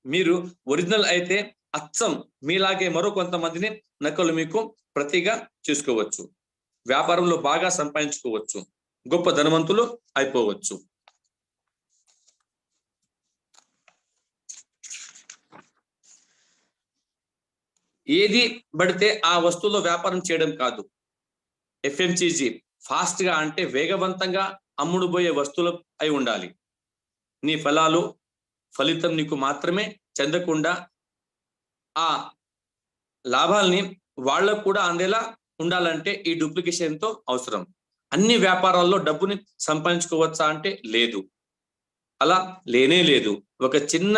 Speaker 1: మీరు ఒరిజినల్ అయితే అచ్చం మీలాగే మరో కొంతమందిని నకలు మీకు ప్రతిగా చేసుకోవచ్చు. వ్యాపారంలో బాగా సంపాదించుకోవచ్చు, గొప్ప ధనవంతులు అయిపోవచ్చు. ఏది పడితే ఆ వస్తువులో వ్యాపారం చేయడం కాదు. ఎఫ్ఎంసీజీ ఫాస్ట్ గా అంటే వేగవంతంగా అమ్ముడుపోయే వస్తువులు అయి ఉండాలి. నీ ఫలితం నీకు మాత్రమే చెందకుండా ఆ లాభాల్ని వాళ్ళకు కూడా అందేలా ఉండాలంటే ఈ డూప్లికేషన్ ఎంతో అవసరం. అన్ని వ్యాపారాల్లో డబ్బుని సంపాదించుకోవచ్చా అంటే లేదు, అలా లేనే లేదు. ఒక చిన్న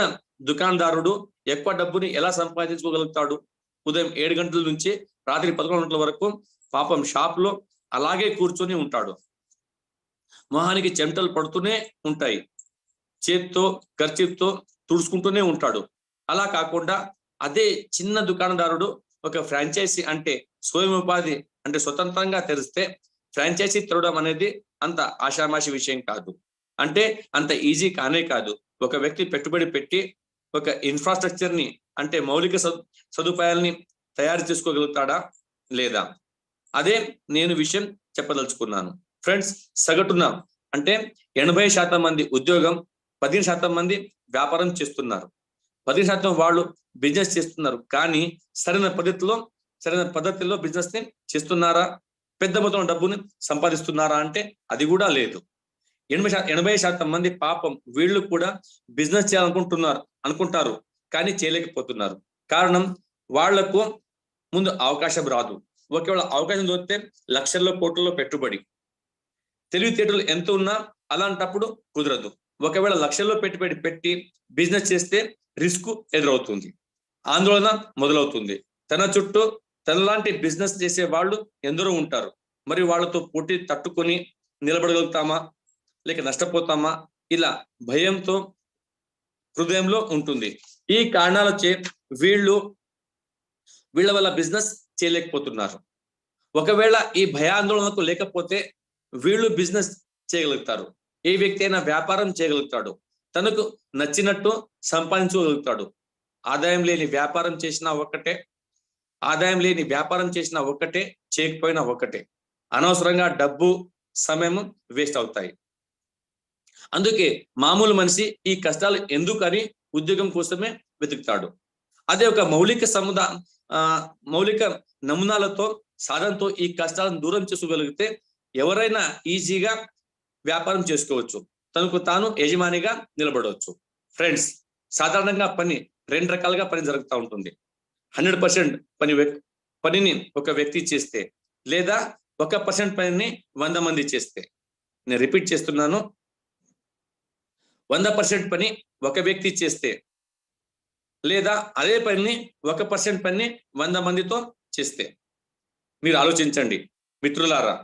Speaker 1: దుకాణదారుడు ఎక్కువ డబ్బుని ఎలా సంపాదించుకోగలుగుతాడు? ఉదయం 7 గంటల నుంచి రాత్రి 11 గంటల వరకు పాపం షాప్ లో అలాగే కూర్చొని ఉంటాడు. మొహానికి చెమటలు పడుతూనే ఉంటాయి, చేత్తో ఖర్చుతో తుడుచుకుంటూనే ఉంటాడు. అలా కాకుండా అదే చిన్న దుకాణదారుడు ఒక ఫ్రాంచైజీ అంటే స్వయం ఉపాధి అంటే స్వతంత్రంగా తెరిస్తే ఫ్రాంచైజీ తెరవడం అనేది అంత ఆషామాషి విషయం కాదు, అంటే అంత ఈజీ కానే కాదు. ఒక వ్యక్తి పెట్టుబడి పెట్టి ఒక ఇన్ఫ్రాస్ట్రక్చర్ ని అంటే మౌలిక సదుపాయాలని తయారు చేసుకోగలుగుతాడా లేదా? అదే నేను విషయం చెప్పదలుచుకున్నాను. ఫ్రెండ్స్, సగటున అంటే 80% మంది ఉద్యోగం, 15% మంది వ్యాపారం చేస్తున్నారు. 10% వాళ్ళు బిజినెస్ చేస్తున్నారు, కానీ సరైన పద్ధతిలో బిజినెస్ ని చేస్తున్నారా? పెద్ద మొత్తం డబ్బుని సంపాదిస్తున్నారా అంటే అది కూడా లేదు. 80% మంది పాపం వీళ్ళు కూడా బిజినెస్ అనుకుంటారు, కానీ చేయలేకపోతున్నారు. కారణం వాళ్లకు ముందు అవకాశం రాదు. ఒకవేళ అవకాశం దొరికితే లక్షల్లో కోట్లలో పెట్టుబడి, తెలివితేటలు ఎంత ఉన్నా అలాంటప్పుడు కుదరదు. ఒకవేళ లక్షల్లో పెట్టుబడి పెట్టి బిజినెస్ చేస్తే రిస్క్ ఎదురవుతుంది, ఆందోళన మొదలవుతుంది. తన చుట్టూ తనలాంటి బిజినెస్ చేసే వాళ్ళు ఎందరో ఉంటారు. మరి వాళ్ళతో పోటీ తట్టుకొని నిలబడగలుగుతామా లేక నష్టపోతామా? ఇలా భయంతో హృదయంలో ఉంటుంది. ఈ కారణాలచే వీళ్ళ వల్ల బిజినెస్ చేయలేకపోతున్నారు. ఒకవేళ ఈ భయాందోళనకు లేకపోతే వీళ్ళు బిజినెస్ చేయగలుగుతారు. ఏ వ్యక్తి అయినా వ్యాపారం చేయగలుగుతాడు, తనకు నచ్చినట్టు సంపాదించుకోగలుగుతాడు. ఆదాయం లేని వ్యాపారం చేసినా ఒక్కటే, చేయకపోయినా ఒక్కటే. అనవసరంగా డబ్బు, సమయం వేస్ట్ అవుతాయి. అందుకే మామూలు మనిషి ఈ కష్టాలు ఎందుకని ఉద్యోగం కోసమే వెతుకుతాడు. అదే ఒక మౌలిక నమూనాలతో, సాధనతో ఈ కష్టాలను దూరం చేసుకోగలిగితే ఎవరైనా ఈజీగా వ్యాపారం చేసుకోవచ్చు, తనకు తాను యజమానిగా నిలబడవచ్చు. ఫ్రెండ్స్, సాధారణంగా పని 2 రకాలుగా పని జరుగుతూ ఉంటుంది. 100% పని పనిని ఒక వ్యక్తి చేస్తే, లేదా 1% పనిని 100 మంది చేస్తే, నేను రిపీట్ చేస్తున్నాను, 100% పని ఒక వ్యక్తి చేస్తే, లేదా అదే పనిని 1% పనిని 100 మందితో చేస్తే, మీరు ఆలోచించండి మిత్రులారా,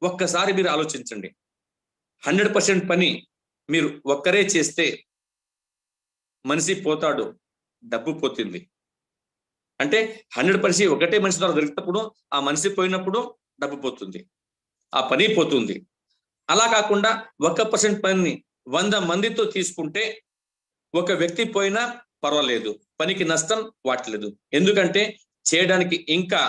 Speaker 1: ఒక్కసారి మీరు ఆలోచించండి. 100% పని మీరు ఒక్కరే చేస్తే మనిషి పోతాడు, డబ్బు పోతుంది. అంటే 100% ఒకటే మనిషి ద్వారా దొరికినప్పుడు ఆ మనిషి పోయినప్పుడు డబ్బు పోతుంది, ఆ పని పోతుంది. అలా కాకుండా 1% పనిని 100 మందితో తీసుకుంటే ఒక వ్యక్తి పోయినా పర్వాలేదు, పనికి నష్టం వాట్లేదు. ఎందుకంటే చేయడానికి ఇంకా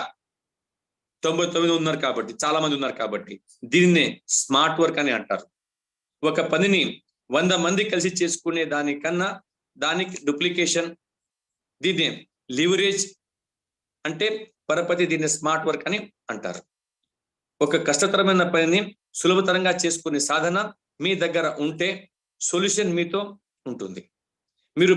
Speaker 1: 99 ఉన్నారు కాబట్టి, చాలా మంది ఉన్నారు కాబట్టి. దీన్నే స్మార్ట్ వర్క్ అని అంటారు. ఒక పనిని 100 మంది కలిసి చేసుకునే దానికన్నా దానికి డూప్లికేషన్, దీన్నే లివరేజ్ అంటే పరపతి, దీన్ని స్మార్ట్ వర్క్ అని అంటారు. ఒక కష్టతరమైన పనిని సులభతరంగా చేసుకునే సాధన మీ దగ్గర ఉంటే సొల్యూషన్ మీతో ఉంటుంది. మీరు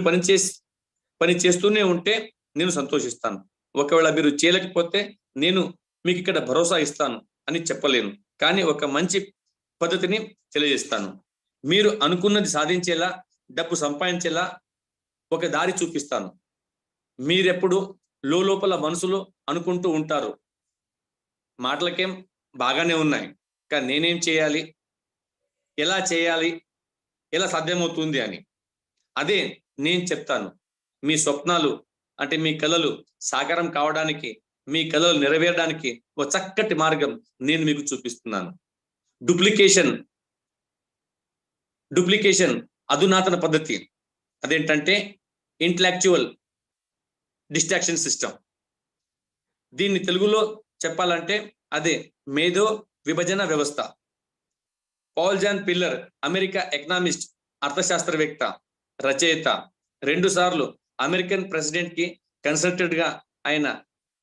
Speaker 1: పని చేస్తూనే ఉంటే నేను సంతోషిస్తాను. ఒకవేళ మీరు చేయలేకపోతే నేను మీకు ఇక్కడ భరోసా ఇస్తాను అని చెప్పలేను, కానీ ఒక మంచి పద్ధతిని తెలియజేస్తాను. మీరు అనుకున్నది సాధించేలా, డబ్బు సంపాదించేలా ఒక దారి చూపిస్తాను. మీరెప్పుడు లోపల మనసులో అనుకుంటూ ఉంటారు, మాటలకేం బాగానే ఉన్నాయి, కానీ నేనేం చేయాలి, ఎలా చేయాలి, ఎలా సాధ్యమవుతుంది అని. అదే నేను చెప్తాను. మీ స్వప్నాలు అంటే మీ కలలు సాకారం కావడానికి, మీ కలలు నెరవేరడానికి ఒక చక్కటి మార్గం నేను మీకు చూపిస్తున్నాను. డూప్లికేషన్ అధునాతన పద్ధతి. అదేంటంటే ఇంటలెక్చువల్ డిస్ట్రాక్షన్ సిస్టమ్. దీన్ని తెలుగులో చెప్పాలంటే అదే మేధో విభజన వ్యవస్థ. Paul Zane Pilzer, America economist, అర్థశాస్త్రవేత్త, రచయిత, 2 సార్లు అమెరికన్ ప్రెసిడెంట్ కి కన్సల్టెంట్ గా ఆయన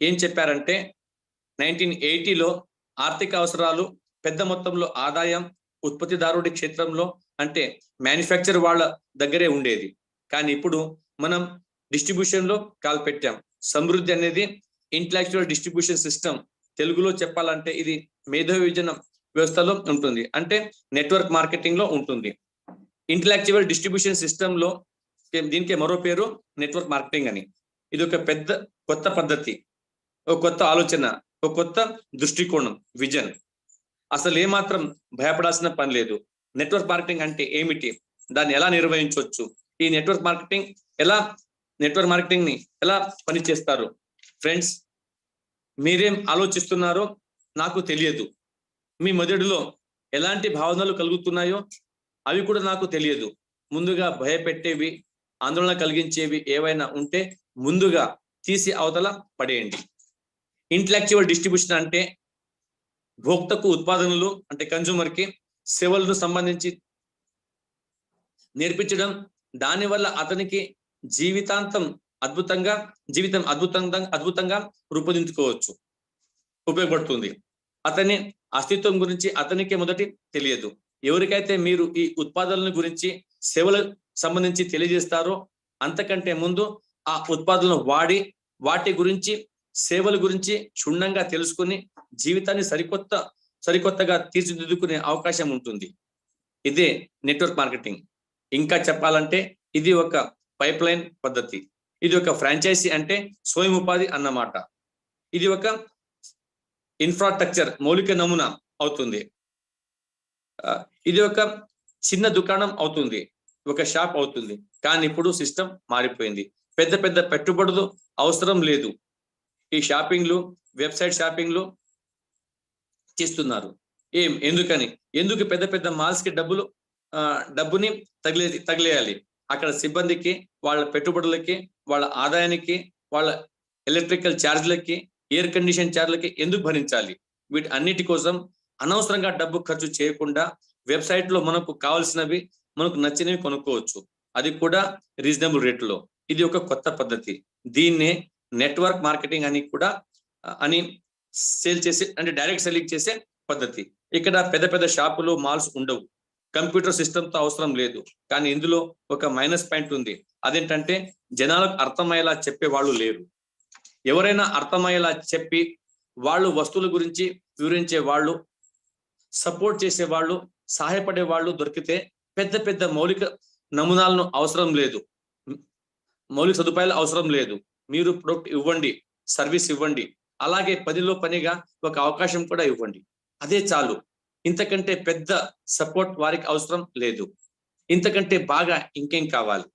Speaker 1: ఏం చెప్పారంటే 1980లో ఆర్థిక అవసరాలు, పెద్ద మొత్తంలో ఆదాయం ఉత్పత్తిదారుడి క్షేత్రంలో అంటే మ్యానుఫ్యాక్చర్ వాళ్ళ దగ్గరే ఉండేది. కానీ ఇప్పుడు మనం డిస్ట్రిబ్యూషన్ లో కాలు పెట్టాం. సమృద్ధి అనేది ఇంటలెక్చువల్ డిస్ట్రిబ్యూషన్ సిస్టమ్. తెలుగులో చెప్పాలంటే ఇది మేధో విభజన వ్యవస్థలో ఉంటుంది, అంటే నెట్వర్క్ మార్కెటింగ్ లో ఉంటుంది. ఇంటలెక్చువల్ డిస్ట్రిబ్యూషన్ సిస్టమ్ లో దీనికి మరో పేరు నెట్వర్క్ మార్కెటింగ్ అని. ఇది ఒక కొత్త పద్ధతి, ఒక కొత్త ఆలోచన, ఒక కొత్త దృష్టికోణం, విజన్. అసలు ఏమాత్రం భయపడాల్సిన పని లేదు. నెట్వర్క్ మార్కెటింగ్ అంటే ఏమిటి, దాన్ని ఎలా నిర్వహించవచ్చు, ఈ నెట్వర్క్ మార్కెటింగ్ ని ఎలా పనిచేస్తారు? ఫ్రెండ్స్, మీరేం ఆలోచిస్తున్నారో నాకు తెలియదు. మీ మెదడులో ఎలాంటి భావనలు కలుగుతున్నాయో అవి కూడా నాకు తెలియదు. ముందుగా భయపెట్టేవి, ఆందోళన కలిగించేవి ఏవైనా ఉంటే ముందుగా తీసి అవతల పడేయండి. ఇంటలెక్చువల్ డిస్ట్రిబ్యూషన్ అంటే భోక్తకు ఉత్పాదనలు అంటే కన్జ్యూమర్ కి సేవలను సంబంధించి నేర్పించడం. దానివల్ల అతనికి జీవితం అద్భుతంగా రూపొందించుకోవచ్చు, ఉపయోగపడుతుంది. అతని అస్తిత్వం గురించి అతనికి మొదటి తెలియదు. ఎవరికైతే మీరు ఈ ఉత్పాదనల గురించి, సేవల సంబంధించి తెలియజేస్తారో అంతకంటే ముందు ఆ ఉత్పాదనలు వాడి వాటి గురించి, సేవల గురించి క్షుణ్ణంగా తెలుసుకుని జీవితాన్ని సరికొత్తగా తీర్చిదిద్దుకునే అవకాశం ఉంటుంది. ఇదే నెట్వర్క్ మార్కెటింగ్. ఇంకా చెప్పాలంటే ఇది ఒక పైప్ లైన్ పద్ధతి. ఇది ఒక ఫ్రాంచైజీ అంటే స్వయం ఉపాధి అన్నమాట. ఇది ఒక ఇన్ఫ్రాస్ట్రక్చర్, మౌలిక నమూనా అవుతుంది. ఇది ఒక చిన్న దుకాణం అవుతుంది, ఒక షాప్ అవుతుంది. కానీ ఇప్పుడు సిస్టమ్ మారిపోయింది. పెద్ద పెట్టుబడులు అవసరం లేదు. ఈ షాపింగ్లు, వెబ్సైట్ షాపింగ్లు చేస్తున్నారు. ఎందుకు పెద్ద మాల్స్ కి డబ్బుని తగిలేయాలి? అక్కడ సిబ్బందికి, వాళ్ళ పెట్టుబడులకి, వాళ్ళ ఆదాయానికి, వాళ్ళ ఎలక్ట్రికల్ ఛార్జ్లకి, ఎయిర్ కండిషన్ ఛార్జ్లకి ఎందుకు భరించాలి? వీటి అన్నిటి కోసం అనవసరంగా డబ్బు ఖర్చు చేయకుండా వెబ్సైట్ లో మనకు కావాల్సినవి, మనకు నచ్చినవి కొనుక్కోవచ్చు, అది కూడా రీజనబుల్ రేట్లో. ఇది ఒక కొత్త పద్ధతి. దీన్నే నెట్వర్క్ మార్కెటింగ్ అని సేల్ చేసే, అంటే డైరెక్ట్ సెల్లింగ్ చేసే పద్ధతి. ఇక్కడ పెద్ద షాపులు, మాల్స్ ఉండవు. కంప్యూటర్ సిస్టమ్ తో అవసరం లేదు. కానీ ఇందులో ఒక మైనస్ పాయింట్ ఉంది. అదేంటంటే జనాలకు అర్థమయ్యేలా చెప్పే వాళ్ళు లేరు. ఎవరైనా అర్థమయ్యేలా చెప్పి వాళ్ళు వస్తువుల గురించి వివరించే వాళ్ళు, సపోర్ట్ చేసే వాళ్ళు, సహాయపడే వాళ్ళు దొరికితే పెద్ద పెద్ద మౌలిక నమూనాలను అవసరం లేదు, మౌలిక సదుపాయాలు అవసరం లేదు. మీరు ప్రొడక్ట్ ఇవ్వండి, సర్వీస్ ఇవ్వండి, అలాగే పనిలో పనిగా ఒక అవకాశం కూడా ఇవ్వండి, అదే చాలు. ఇంతకంటే పెద్ద సపోర్ట్ వారికి అవసరం లేదు. ఇంతకంటే బాగా ఇంకేం కావాలి?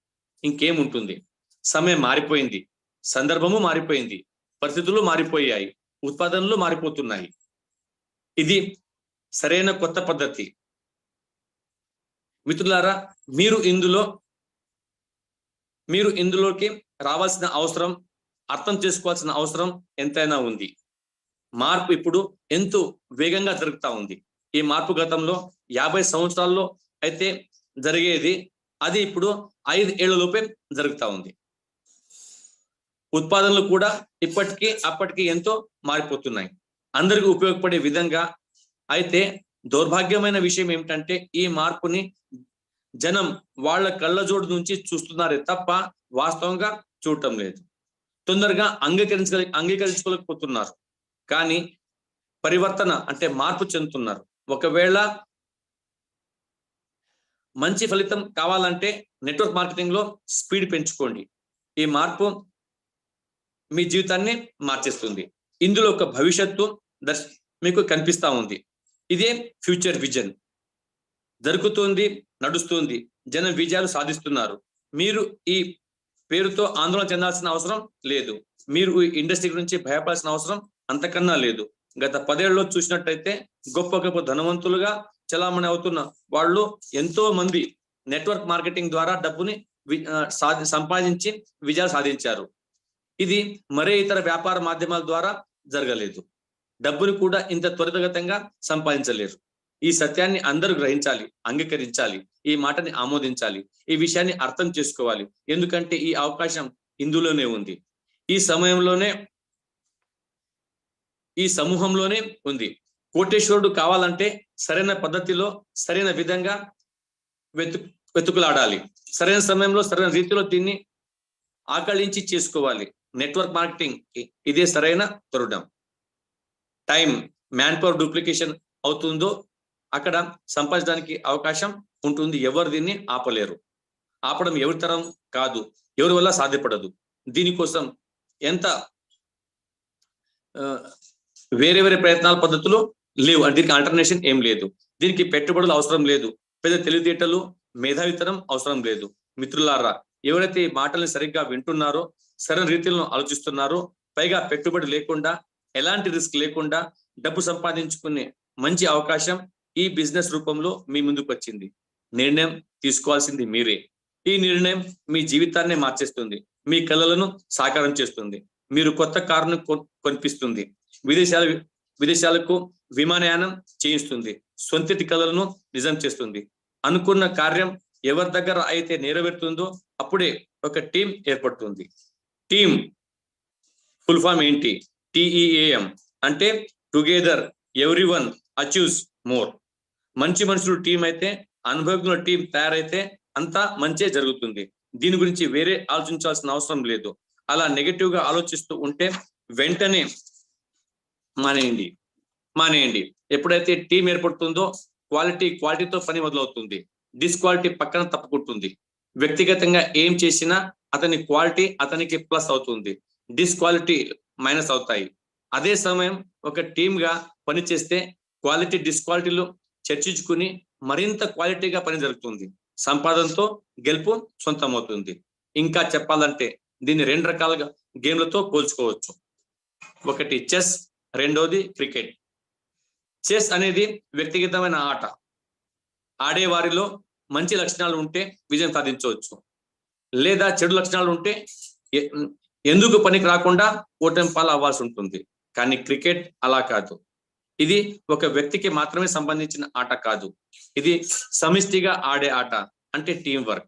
Speaker 1: ఇంకేముంటుంది? సమయం మారిపోయింది, సందర్భము మారిపోయింది, పరిస్థితులు మారిపోయాయి, ఉత్పాదనలు మారిపోతున్నాయి. ఇది సరైన కొత్త పద్ధతి. మిత్రులారా, మీరు ఇందులోకి రావాల్సిన అవసరం, అర్థం చేసుకోవాల్సిన అవసరం ఎంతైనా ఉంది. మార్పు ఇప్పుడు ఎంతో వేగంగా జరుగుతూ ఉంది. ఈ మార్పు గతంలో 50 సంవత్సరాల్లో అయితే జరిగేది, అది ఇప్పుడు 5 ఏళ్లలోపే జరుగుతూ ఉంది. ఉత్పాదనలు కూడా ఇప్పటికీ అప్పటికి ఎంతో మారిపోతున్నాయి, అందరికీ ఉపయోగపడే విధంగా. అయితే దౌర్భాగ్యమైన విషయం ఏమిటంటే ఈ మార్పుని జనం వాళ్ళ కళ్ళజోడు నుంచి చూస్తున్నారే తప్ప వాస్తవంగా చూడటం లేదు. తొందరగా అంగీకరించుకోలేకపోతున్నారు, కానీ పరివర్తన అంటే మార్పు చెందుతున్నారు. ఒకవేళ మంచి ఫలితం కావాలంటే నెట్వర్క్ మార్కెటింగ్ లో స్పీడ్ పెంచుకోండి. ఈ మార్పు మీ జీవితాన్ని మార్చేస్తుంది. ఇందులో ఒక భవిష్యత్తు మీకు కనిపిస్తా ఉంది. ఇదే ఫ్యూచర్ విజన్. జరుగుతుంది, నడుస్తుంది, జనం విజయాలు సాధిస్తున్నారు. మీరు ఈ పేరుతో ఆందోళన చెందాల్సిన అవసరం లేదు. మీరు ఈ ఇండస్ట్రీ గురించి భయపడాల్సిన అవసరం అంతకన్నా లేదు. గత 10 ఏళ్లలో చూసినట్టయితే గొప్ప గొప్ప ధనవంతులుగా చలామణి అవుతున్న వాళ్ళు ఎంతో మంది నెట్వర్క్ మార్కెటింగ్ ద్వారా డబ్బుని సంపాదించి విజయాలు సాధించారు. ఇది మరే ఇతర వ్యాపార మాధ్యమాల ద్వారా జరగలేదు. డబ్బుని కూడా ఇంత త్వరితగతంగా సంపాదించలేరు. ఈ సత్యాన్ని అందరూ గ్రహించాలి, అంగీకరించాలి, ఈ మాటని ఆమోదించాలి, ఈ విషయాన్ని అర్థం చేసుకోవాలి. ఎందుకంటే ఈ అవకాశం ఇందులోనే ఉంది, ఈ సమూహంలోనే ఉంది. కోటేశ్వరుడు కావాలంటే సరైన పద్ధతిలో, సరైన విధంగా వెతుకులాడాలి. సరైన సమయంలో, సరైన రీతిలో దీన్ని ఆకళించి చేసుకోవాలి. నెట్వర్క్ మార్కెటింగ్ ఇదే సరైన తరుణం. టైం, మ్యాన్ పవర్ డూప్లికేషన్ అవుతుందో అక్కడ సంపాదించడానికి అవకాశం ఉంటుంది. ఎవరు దీన్ని ఆపలేరు. ఆపడం ఎవరి తరం కాదు, ఎవరి వల్ల సాధ్యపడదు. దీనికోసం ఎంత వేరే వేరే ప్రయత్నాల పద్ధతులు లేవు, దీనికి ఆల్టర్నేషన్ ఏం లేదు. దీనికి పెట్టుబడులు అవసరం లేదు, పెద్ద తెలివితేటలు, మేధావితనం అవసరం లేదు. మిత్రులారా, ఎవరైతే ఈ మాటల్ని సరిగ్గా వింటున్నారో, సరైన రీతిలో ఆలోచిస్తున్నారో, పైగా పెట్టుబడి లేకుండా, ఎలాంటి రిస్క్ లేకుండా డబ్బు సంపాదించుకునే మంచి అవకాశం ఈ బిజినెస్ రూపంలో మీ ముందుకు వచ్చింది. నిర్ణయం తీసుకోవాల్సింది మీరే. ఈ నిర్ణయం మీ జీవితాన్ని మార్చేస్తుంది, మీ కలలను సాకారం చేస్తుంది, మీరు కొత్త కారును కొనిపిస్తుంది, విదేశాలకు విమానయానం చేయిస్తుంది, సొంతటి కలలను నిజం చేస్తుంది. అనుకున్న కార్యం ఎవరి దగ్గర అయితే నెరవేరుతుందో అప్పుడే ఒక టీం ఏర్పడుతుంది. టీం ఫుల్ ఫామ్ ఏంటి? TEAM అంటే టుగెదర్ ఎవ్రీవన్ అచీవ్స్ మోర్. మంచి మనుషులు టీం అయితే, అనుభవజ్ఞుల టీం తయారైతే అంతా మంచే జరుగుతుంది. దీని గురించి వేరే ఆలోచించాల్సిన అవసరం లేదు. అలా నెగటివ్ గా ఆలోచిస్తూ ఉంటే వెంటనే మానేయండి. ఎప్పుడైతే టీం ఏర్పడుతుందో క్వాలిటీతో పని మొదలవుతుంది. డిస్క్వాలిటీ పక్కన తప్పుకుంటుంది. వ్యక్తిగతంగా ఏం చేసినా అతని క్వాలిటీ అతనికి ప్లస్ అవుతుంది, డిస్క్వాలిటీ మైనస్ అవుతాయి. అదే సమయం ఒక టీమ్ గా పనిచేస్తే క్వాలిటీ డిస్క్వాలిటీలు చర్చించుకుని మరింత క్వాలిటీగా పని జరుగుతుంది. సంపాదనతో గెలుపు సొంతమవుతుంది. ఇంకా చెప్పాలంటే దీన్ని 2 రకాలుగా గేమ్లతో పోల్చుకోవచ్చు. ఒకటి చెస్, రెండోది క్రికెట్. చెస్ అనేది వ్యక్తిగతమైన ఆట. ఆడే వారిలో మంచి లక్షణాలు ఉంటే విజయం సాధించవచ్చు, లేదా చెడు లక్షణాలు ఉంటే ఎందుకు పనికి రాకుండా ఓటమి పాలు అవ్వాల్సి ఉంటుంది. కానీ క్రికెట్ అలా కాదు. ఇది ఒక వ్యక్తికి మాత్రమే సంబంధించిన ఆట కాదు, ఇది సమిష్టిగా ఆడే ఆట, అంటే టీం వర్క్.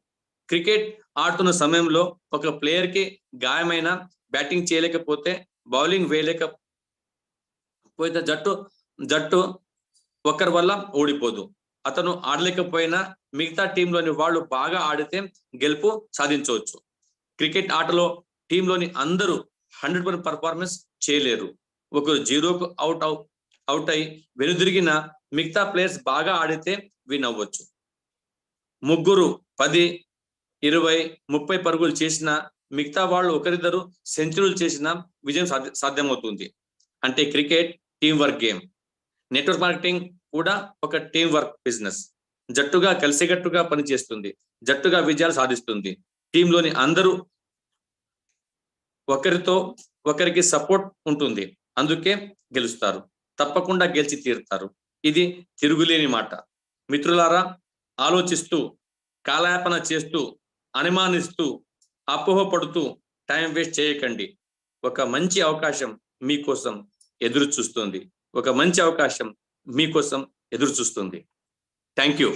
Speaker 1: క్రికెట్ ఆడుతున్న సమయంలో ఒక ప్లేయర్ కి గాయమైన, బ్యాటింగ్ చేయలేకపోతే, బౌలింగ్ వేయలేకపోతే జట్టు ఒకరి వల్ల ఓడిపోదు. అతను ఆడలేకపోయినా మిగతా టీంలోని వాళ్ళు బాగా ఆడితే గెలుపు సాధించవచ్చు. క్రికెట్ ఆటలో టీంలోని అందరూ 100% పర్ఫార్మెన్స్ చేయలేరు. ఒకరు 0కు అవుట్ అయి వెనుదిరిగిన మిగతా ప్లేయర్స్ బాగా ఆడితే విన్ అవ్వచ్చు. ముగ్గురు 10, 20, 30 పరుగులు చేసిన మిగతా వాళ్ళు ఒకరిద్దరు సెంచరీలు చేసిన విజయం సాధ్యమవుతుంది. అంటే cricket team work game. Network marketing కూడా ఒక టీం వర్క్ బిజినెస్. జట్టుగా కలిసికట్టుగా పనిచేస్తుంది, జట్టుగా విజయాలు సాధిస్తుంది. టీంలోని అందరూ ఒకరితో ఒకరికి సపోర్ట్ ఉంటుంది, అందుకే గెలుస్తారు. తప్పకుండా గెలిచి తీరుతారు. ఇది తిరుగులేని మాట. మిత్రులారా, ఆలోచిస్తూ, కాలయాపన చేస్తూ, అనుమానిస్తూ, అపోహపడుతూ టైం వేస్ట్ చేయకండి. ఒక మంచి అవకాశం మీకోసం ఎదురు చూస్తుంది. ఒక మంచి అవకాశం మీకోసం ఎదురు చూస్తుంది. Thank you.